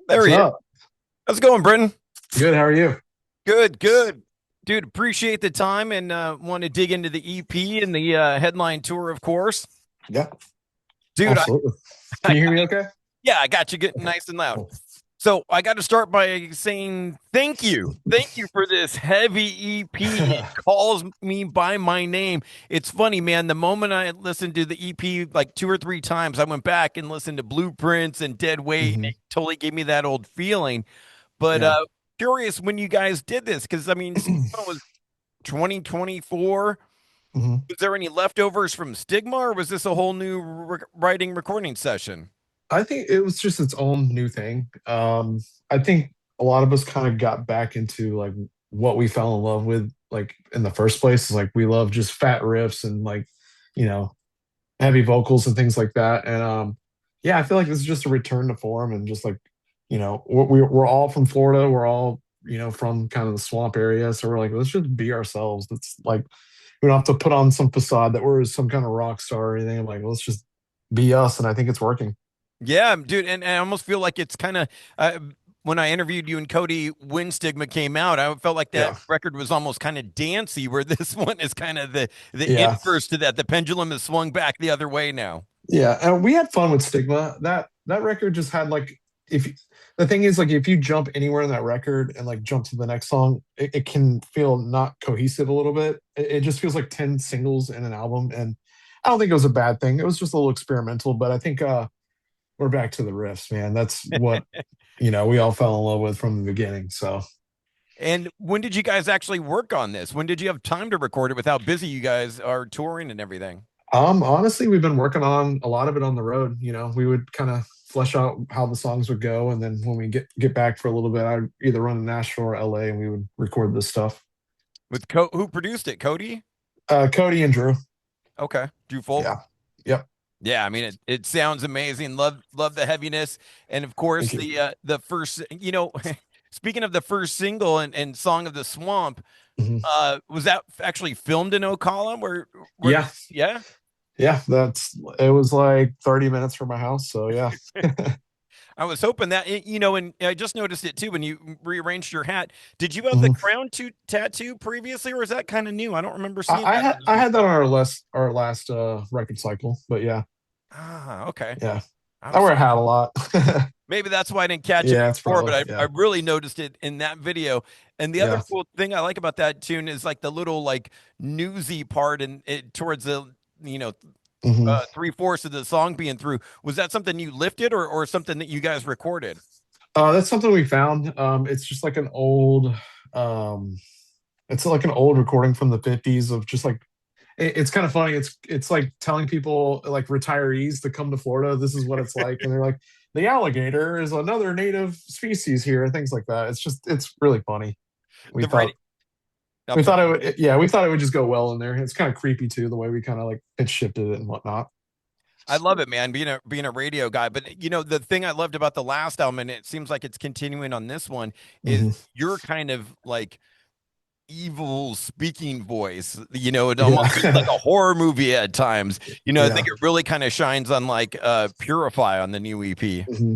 There What's he is. up? How's it going, Britton? Good. How are you? Good, good. Dude, appreciate the time and want to dig into the EP and the headline tour, of course. Yeah, Dude, absolutely. I Can you hear me okay? yeah, I got you getting Okay, nice and loud. cool. So I got to start by saying thank you. Thank you for this heavy EP. It calls me by my name. It's funny, man. The moment I listened to the EP like two or three times, I went back and listened to Blueprints and Dead Weight, and Hmm. it totally gave me that old feeling. But Yeah. curious when you guys did this because I mean, it was 2024. Hmm. Was there any leftovers from Stigma, or was this a whole new writing recording session? I think it was just its own new thing. I think a lot of us kind of got back into like what we fell in love with, like in the first place. Is like we love just fat riffs and like, you know, heavy vocals and things like that. And yeah, I feel like this is just a return to form and just like, we're all from Florida. We're all, from kind of the swamp area. So we're like, let's just be ourselves. It's like we don't have to put on some facade that we're some kind of rock star or anything. I'm like, let's just be us. And I think it's working. Yeah, dude, and I almost feel like it's kind of when I interviewed you and Cody when Stigma came out, I felt like that Yeah. record was almost kind of dancey, where this one is kind of the Yeah. inverse to that. The pendulum has swung back the other way now. Yeah. And we had fun with Stigma. That record just had like if you- the thing is like if you jump anywhere in that record and like jump to the next song, it can feel not cohesive a little bit. It just feels like 10 singles in an album. And I don't think it was a bad thing. It was just a little experimental, but I think we're back to the riffs, man. That's what we all fell in love with from the beginning. So And when did you guys actually work on this? When did you have time to record it with how busy you guys are touring and everything? honestly, we've been working on a lot of it on the road. We would kind of flesh out how the songs would go, and then when we get back for a little bit, I'd either run to Nashville or LA, and we would record this stuff. With who produced it? Cody? Cody and Drew. Okay. Drew Folk? Yeah. Yep. Yeah, I mean it sounds amazing. Love the heaviness. And of course Thank you. the first speaking of the first single and Song of the Swamp, Mhm. was that actually filmed in Ocala where Yeah. yeah? Yeah. It was like 30 minutes from my house. So yeah. I was hoping that and I just noticed it too when you rearranged your hat. Did you have the Mhm. crown tattoo previously, or is that kind of new? I don't remember seeing that in I the had that on our last record cycle, but yeah. okay. Yeah. I I was wear a hat a lot. maybe that's why I didn't catch it Yeah, it's before, probably, but I yeah. really noticed it in that video. And the other Yeah. cool thing I like about that tune is like the little like newsy part and it towards the you know Hmm. three-fourths of the song being through. Was that something you lifted or something that you guys recorded? That's something we found. It's just like um, it's like an old recording from the 50s of just like it's kind of funny. It's like telling people like retirees to come to Florida. This is what it's like, and they're like, the alligator is another native species here, and things like that. It's really funny. We The thought writing. I'm we sorry. thought it would, yeah, we thought it would just go well in there. It's kind of creepy too, the way we kind of like pitch shifted it and whatnot. I love it, man. Being a radio guy, but the thing I loved about the last album, and it seems like it's continuing on this one, is Hmm. you're kind of like evil speaking voice. It almost feels like Yeah. a horror movie at times. I Yeah. think it really kind of shines on like Purify on the new EP. Hmm.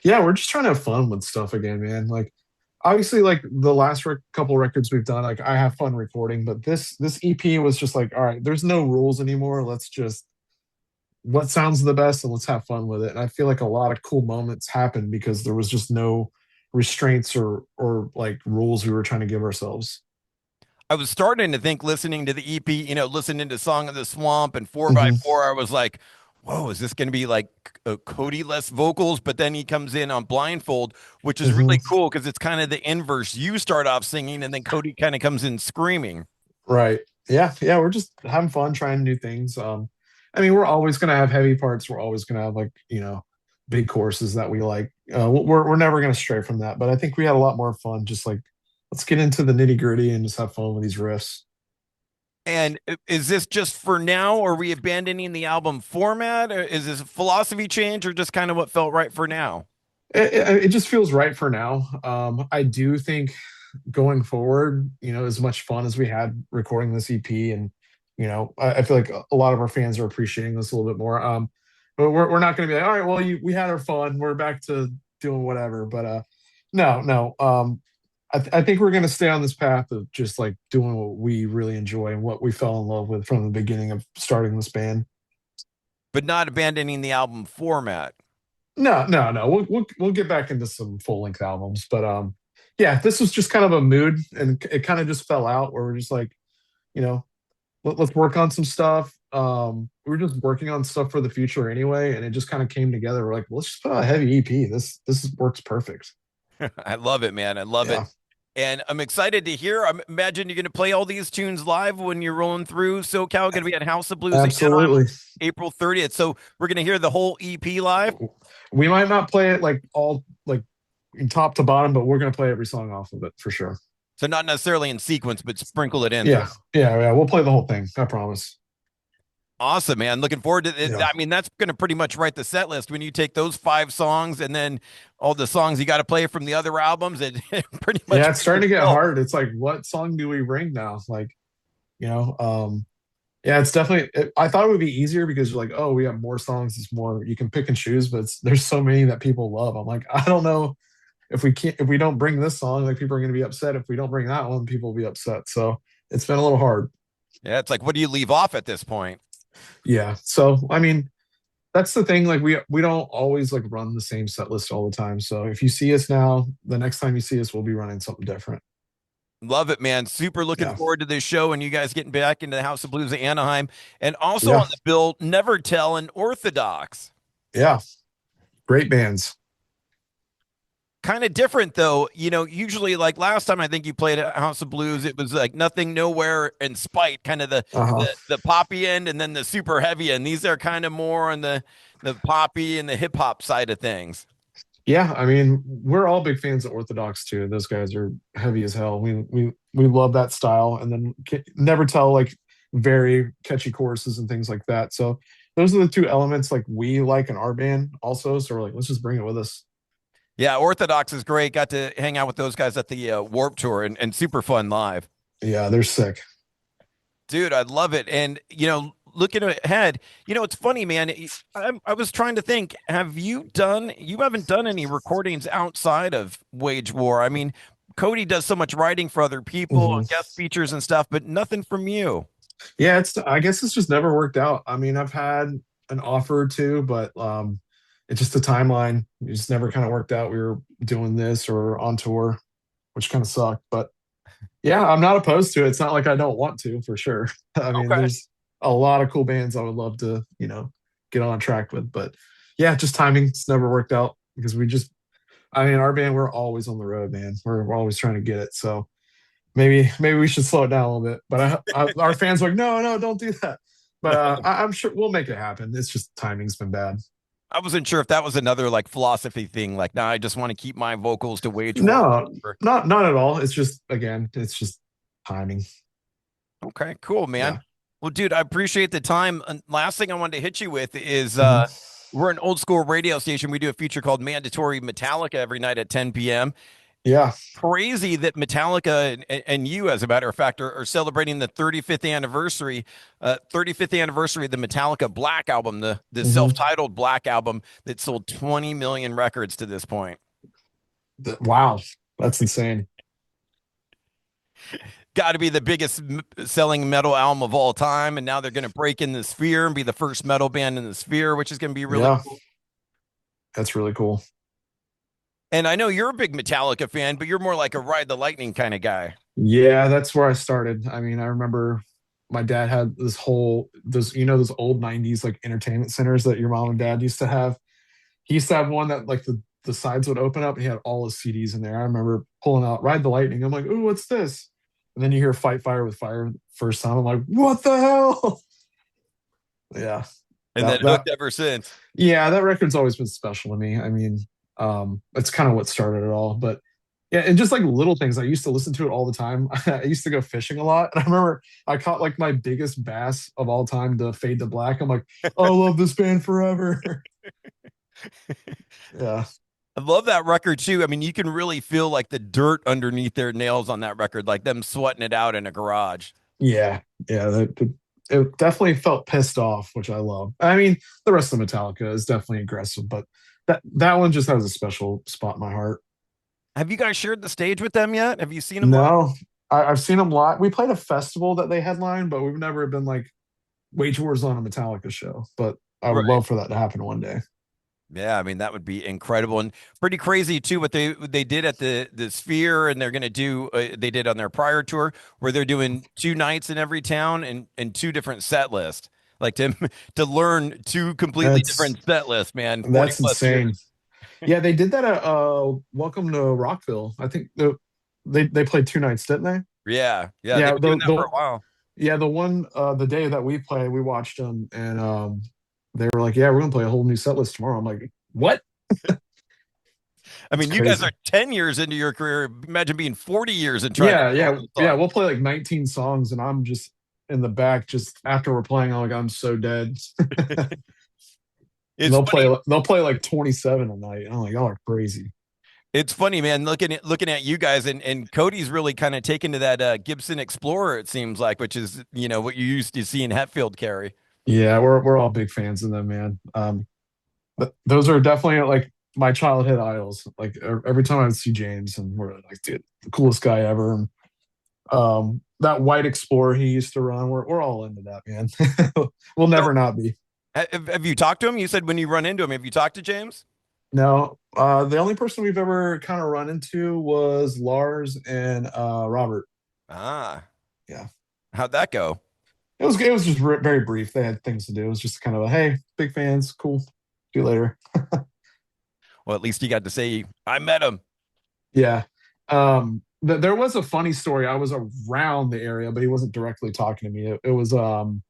Yeah, we're just trying to have fun with stuff again, man. Like obviously like the last couple records we've done, like I have fun recording, but this EP was just like, all right, there's no rules anymore. Let's just what sounds the best and let's have fun with it. And I feel like a lot of cool moments happened because there was just no restraints or like rules we were trying to give ourselves. I was starting to think listening to the EP, listening to Song of the Swamp and 4 by Hmm. 4 I was like, whoa, is this going to be like Cody less vocals? But then he comes in on Blindfold, which is Hmm. really cool because it's kind of the inverse. You start off singing and then Cody kind of comes in screaming. Right. Yeah. Yeah. We're just having fun trying new things. I mean, we're always gonna have heavy parts. We're always gonna have like, big courses that we like. We're never gonna stray from that. But I think we had a lot more fun. Just like let's get into the nitty gritty and just have fun with these riffs. And is this just for now? Or are we abandoning the album format? Or is this a philosophy change or just kind of what felt right for now? It just feels right for now. I do think going forward, as much fun as we had recording this EP, and I feel like a lot of our fans are appreciating this a little bit more. But we're not going to be like, all right, well, we had our fun. We're back to doing whatever. But no, no. I think we're gonna stay on this path of just like doing what we really enjoy and what we fell in love with from the beginning of starting this band. but not abandoning the album format. No, no, no. We'll get back into some full length albums, but yeah, this was just kind of a mood, and it kind of just fell out where we're just like, you know, let's work on some stuff. We were just working on stuff for the future anyway, and it just kind of came together. We're like, well, let's just put out a heavy EP. Works perfect. I love it, man. I love it. Yeah, And I'm excited to hear. I imagine you're going to play all these tunes live when you're rolling through SoCal. Going to be at House of Blues Anaheim on absolutely. April 30th. So we're going to hear the whole EP live. We might not play it like all like top to bottom, but we're gonna play every song off of it for sure. So not necessarily in sequence, but sprinkle it in through. Yeah, yeah, yeah. We'll play the whole thing. I promise. Awesome, man. Looking forward to it. Yeah, I mean, that's going to pretty much write the set list when you take those 5 songs and then all the songs you got to play from the other albums. It pretty much yeah. It's starting to get itself. hard. It's like, what song do we bring now? Like, you know, yeah. It's definitely. I thought it would be easier because you're like, oh, we have more songs. It's more you can pick and choose, but there's so many that people love. I'm like, I don't know if we don't bring this song, like people are going to be upset. If we don't bring that one, people will be upset. So it's been a little hard. Yeah, it's like, what do you leave off at this point? Yeah. So I mean, that's the thing. Like we don't always like run the same set list all the time. So if you see us now, the next time you see us, we'll be running something different. Love it, man. Super looking Yeah. forward to this show and you guys getting back into the House of Blues of Anaheim. And also Yeah. on the bill, Never Tell and Orthodox. Yeah. Great bands. Kind of different though. Usually like last time I think you played at House of Blues, it was like Nothing Nowhere and Spite, kind of the Uh-huh. the poppy end and then the super heavy end. These are kind of more on the poppy and the hip hop side of things. Yeah. I mean, we're all big fans of Orthodox too. Those guys are heavy as hell. We love that style. And then never tell like very catchy choruses and things like that. So those are the two elements like we like in our band also. So we're like, let's just bring it with us. Yeah, Orthodox is great. Got to hang out with those guys at the Warp Tour and super fun live. Yeah, they're sick. Dude, I love it. And, looking ahead, it's funny, man. I was trying to think, you haven't done any recordings outside of Wage War. I mean, Cody does so much writing for other people, Mhm. guest features and stuff, but nothing from you. Yeah, I guess it's just never worked out. I mean, I've had an offer or two, but it's just the timeline. It just never kind of worked out. We were doing this or on tour, which kind of sucked. But yeah, I'm not opposed to it. It's not like I don't want to, for sure. I mean, Okay. there's a lot of cool bands I would love to, get on track with. But yeah, just timing. It's never worked out because I mean, our band, we're always on the road, man. We're always trying to get it. So maybe we should slow it down a little bit. But our fans are like, no, no, don't do that. But I'm sure we'll make it happen. It's just timing's been bad. I wasn't sure if that was another like philosophy thing. Like, nah, I just want to keep my vocals to Wage War. No, not at all. It's just again, it's just timing. Okay, cool, man. Yeah. Well, dude, I appreciate the time. And last thing I wanted to hit you with is Mhm. we're an old school radio station. We do a feature called Mandatory Metallica every night at 10 p.m. Yeah. Crazy that Metallica and you, as a matter of fact, are celebrating the 35th anniversary of the Metallica Black album, the Mhm. self-titled Black album that sold 20 million records to this point. Wow, that's insane. Got to be the biggest selling metal album of all time. And now they're going to break in the sphere and be the first metal band in the sphere, which is going to be really Yeah, cool. that's really cool. And I know you're a big Metallica fan, but you're more like a Ride the Lightning kind of guy. Yeah, that's where I started. I mean, I remember my dad had those old 90s like entertainment centers that your mom and dad used to have. He used to have one that like the sides would open up and he had all his CDs in there. I remember pulling out Ride the Lightning. I'm like, ooh, what's this? And then you hear Fight Fire with Fire first time. I'm like, what the hell? Yeah. And then That that hooked ever since. yeah, that record's always been special to me. I mean, it's kind of what started it all. But yeah, and just like little things. I used to listen to it all the time. I used to go fishing a lot. And I remember I caught like my biggest bass of all time, the Fade to Black. I'm like, I love this band forever. Yeah. I love that record too. I mean, you can really feel like the dirt underneath their nails on that record, like them sweating it out in a garage. Yeah. Yeah. It definitely felt pissed off, which I love. I mean, the rest of Metallica is definitely aggressive, but that one just has a special spot in my heart. Have you guys shared the stage with them yet? Have you seen them live? No, I've seen them live. We played a festival that they headlined, but we've never been like Wage Wars on a Metallica show. But I would Right. love for that to happen one day. Yeah, I mean that would be incredible and pretty crazy too. What they did at the Sphere, and they're going to do they did on their prior tour, where they're doing 2 nights in every town and two different set lists. Like to to learn two completely That's different set lists, man. 40 that's plus insane. years. Yeah, they did that at Welcome to Rockville. I think they played 2 nights, didn't they? Yeah, yeah, they've Yeah, been doing that for a while. the one the day that we played, we watched them and they were like, "Yeah, we're gonna play a whole new set list tomorrow." I'm like, "What?" I It's mean, you guys are crazy. 10 years into your career. Imagine being 40 years and trying to Yeah, do all yeah, those yeah. songs. We'll play like 19 songs, and I'm just in the back, just after we're playing. I'm like, I'm so dead. And It's funny. they'll play like 27 a night. And I'm like, y'all are crazy. It's funny, man, looking at you guys, and Cody's really kind of taken to that Gibson Explorer, it seems like, which is, what you used to see in Hetfield carry. Yeah, we're all big fans of them, man. But those are definitely like my childhood idols. Like every time I would see James, and we're like, dude, the coolest guy ever. And that white Explorer he used to run, we're all into that, man. We'll So, never not be. have you talked to him? You said when you run into him, have you talked to James? No, the only person we've ever kind of run into was Lars and Robert. Ah, Yeah, how'd that go? it was just very brief. They had things to do. It was just kind of a hey, big fans, cool. See you later. Well, at least you got to say, I met him. Yeah. There was a funny story. I was around the area, but he wasn't directly talking to me. It was oh,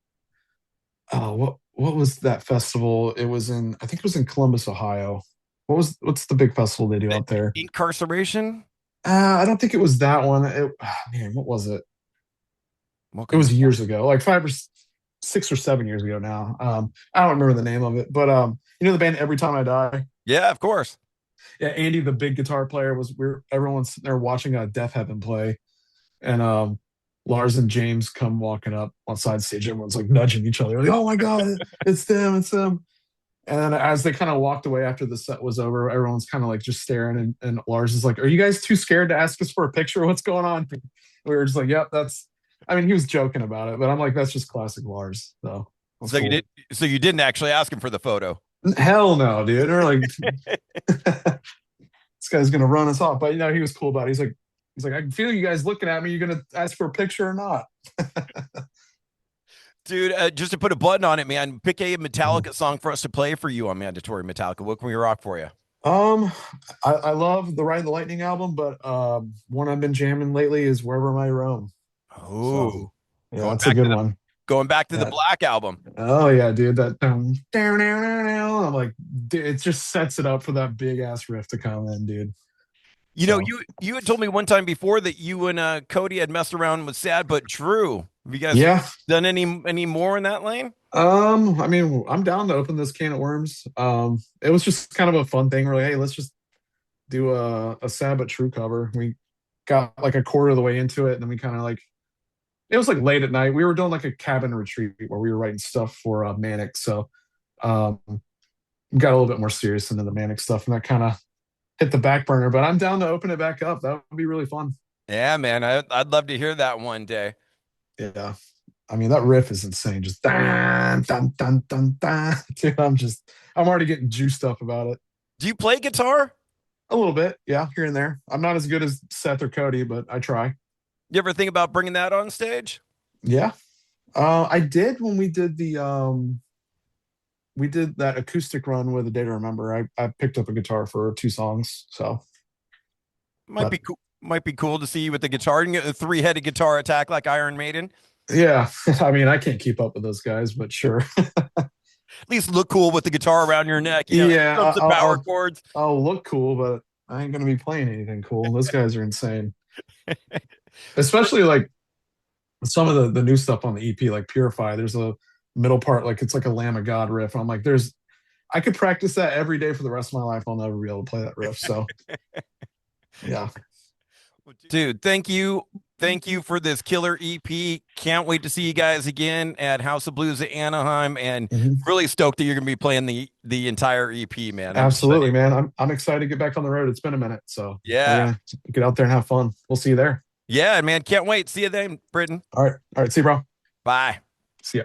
what was that festival? It was in I think it was in Columbus, Ohio. What's the big festival they do The out there? incarceration? I don't think it was that one. Man, what was it? It Welcome to was years ago, like 6 or 7 years ago now. I don't remember the name of it, but you know the band Every Time I Die. Yeah, of course. Yeah, Andy, the big guitar player, everyone's sitting there watching Death Heaven play, and Lars and James come walking up on side stage. Everyone's like nudging each other, like, "Oh my god, it's them, it's them!" And then as they kind of walked away after the set was over, everyone's kind of like just staring, and Lars is like, "Are you guys too scared to ask us for a picture? What's going on?" We were just like, "Yep, that's." I mean, he was joking about it, but I'm like, "That's just classic Lars." So that's So you did. cool. So you didn't actually ask him for the photo. Hell no, dude. We're like, this guy's gonna run us off. But he was cool about it. He's like, I can feel you guys looking at me. You're gonna ask for a picture or not? Dude, just to put a button on it, man, pick a Metallica song for us to play for you on Mandatory Metallica. What can we rock for you? Um, I love the Ride the Lightning album, but one I've been jamming lately is Wherever I Roam. So Oh, yeah, going it's a back to good the one. going back to the Yeah. Black album. Oh yeah, dude. That down, down. I'm like, dude, it just sets it up for that big ass riff to come in, dude. So You had told me one time before that you and Cody had messed around with Sad But True. Have you guys yeah. done any more in that lane? I mean, I'm down to open this can of worms. It was just kind of a fun thing. We're like, hey, let's just do a sad but true cover. We got like a quarter of the way into it, and then we kind of like it was like late at night. We were doing like a cabin retreat where we were writing stuff for Manic. So we got a little bit more serious into the Manic stuff, and that kind of hit the back burner. But I'm down to open it back up. That would be really fun. Yeah, man. I'd love to hear that one day. Yeah. I mean, that riff is insane. Just dun, dun, dun, dun, dun. Dude, I'm already getting juiced up about it. Do you play guitar? A little bit, yeah, here and there. I'm not as good as Seth or Cody, but I try. You ever think about bringing that on stage? Yeah. I did when we did that acoustic run with A Day to Remember. I picked up a guitar for 2 songs. So Might but be cool. Might be cool to see you with the guitar and get a three-headed guitar attack like Iron Maiden. yeah, I mean I can't keep up with those guys, but sure. At least look cool with the guitar around your neck. Yeah, Some power chords. I'll look cool, but I ain't gonna be playing anything cool. Those guys are insane. Especially like some of the new stuff on the EP, like Purify. There's a middle part, like it's like a Lamb of God riff. I'm like, I could practice that every day for the rest of my life. I'll never be able to play that riff. So yeah. Dude, thank you Thank you for this killer EP. Can't wait to see you guys again at House of Blues Anaheim, and Mhm. really stoked that you're going to be playing the entire EP, man. I'm excited. Absolutely, man. I'm excited to get back on the road. It's been a minute, so we're Yeah. gonna get out there and have fun. We'll see you there. Yeah, man. Can't wait. See you then, Britain. All right. See you, bro. Bye. See ya.